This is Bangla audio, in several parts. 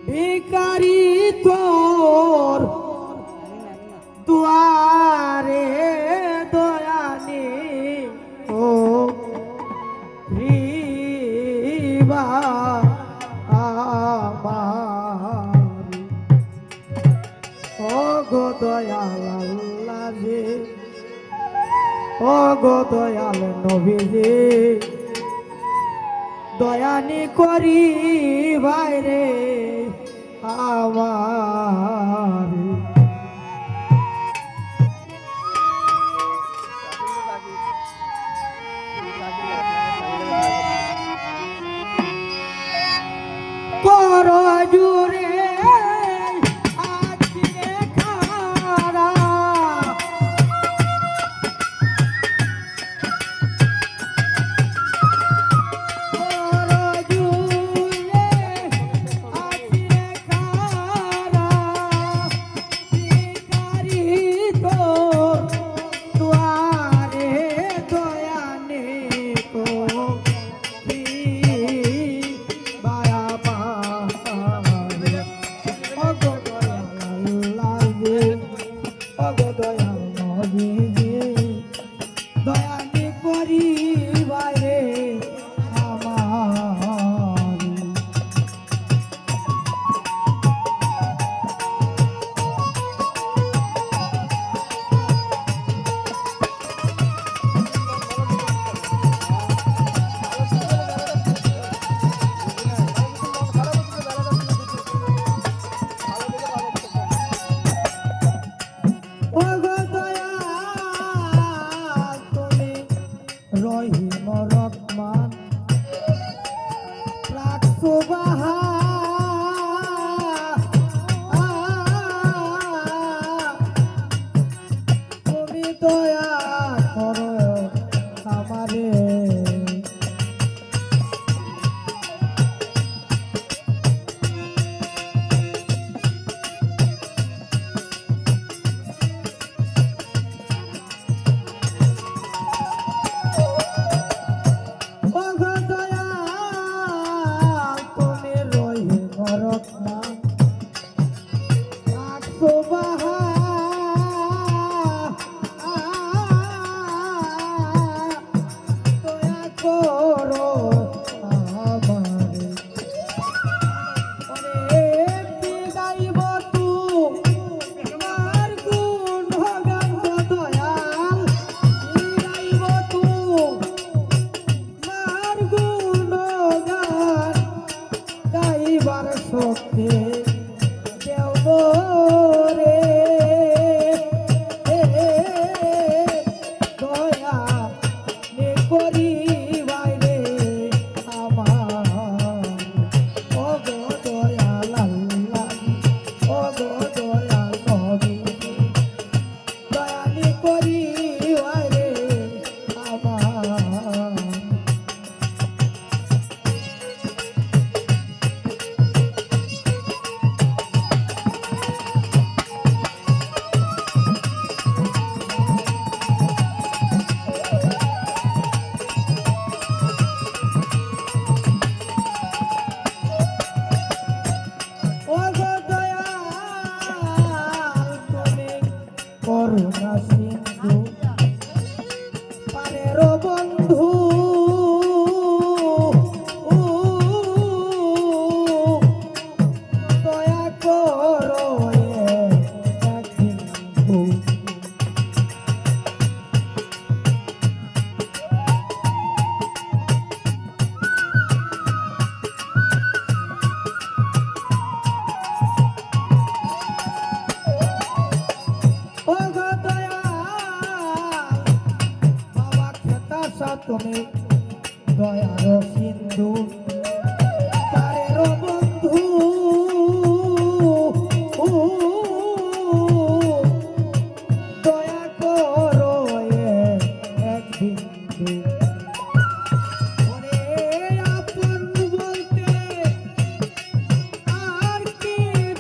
ভিখারি তোর দুয়ারে দয়ানি ও রিবা আমার ও গো দয়াল আল্লাহ রে ও গো দয়াল নবীজি দয়ানি করি বাইরে আমার কর জুড়ে রহিম রহমান রাখছো বাহা তুমি দয়া করো আমারে করুণা সিন্ধু পারের বন্ধু দয়া করো সিন্ধু তুমি দয়ার সিন্ধু পারের বন্ধু দয়া করো এক বিন্দু আপন বলতে আর কি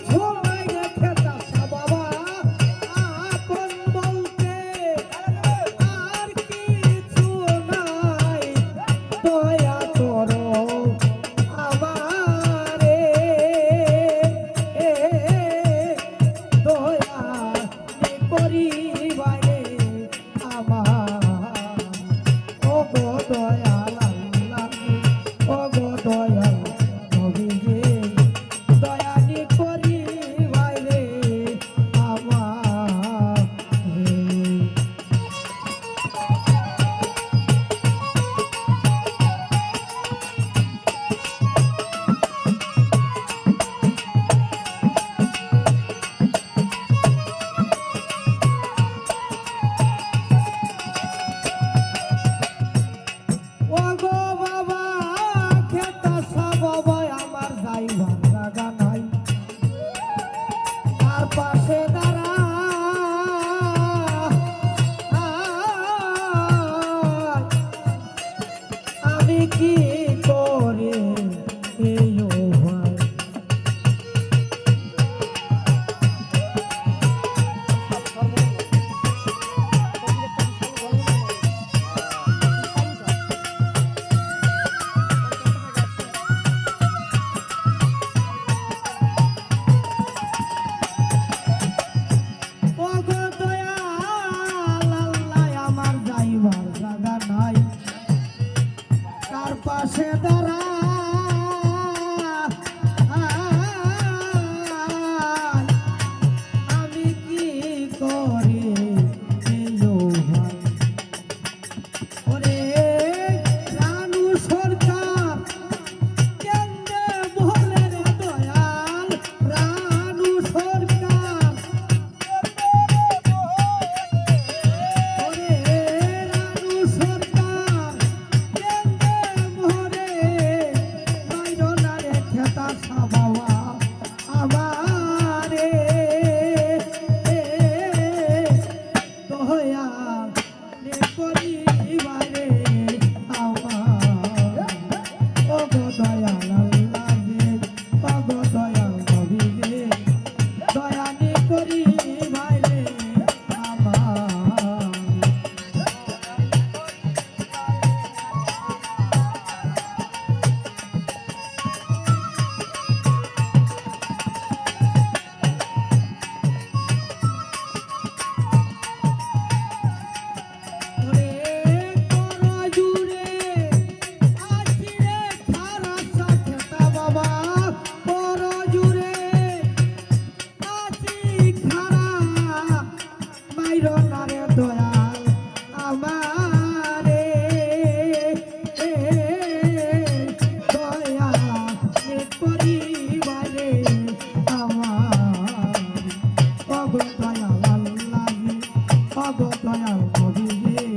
ঝোমাই রেখে দাসা বাবা আপন বলতে আর কি ঝোমাই জায়গা নাই তার পাশে দাঁড়া আমি কি করে এই ভাই পাশে দাঁড়া আমি কি করে ওরে রানু সরকার কেন্দ্রে ভরে রে দয়াল রানু সরকার ওরে রানু সরকার বাবা আমারে দয়া রে পরিবারে আমার ও গো দয়াল আল্লাহ রে ও গো দয়াল নবী রে দয়া রে পরিবারে আমার দয়াল আমারে দয়া পরিবারে আমার অগ দয়াল আল্লাহ অগ দয়াল নবী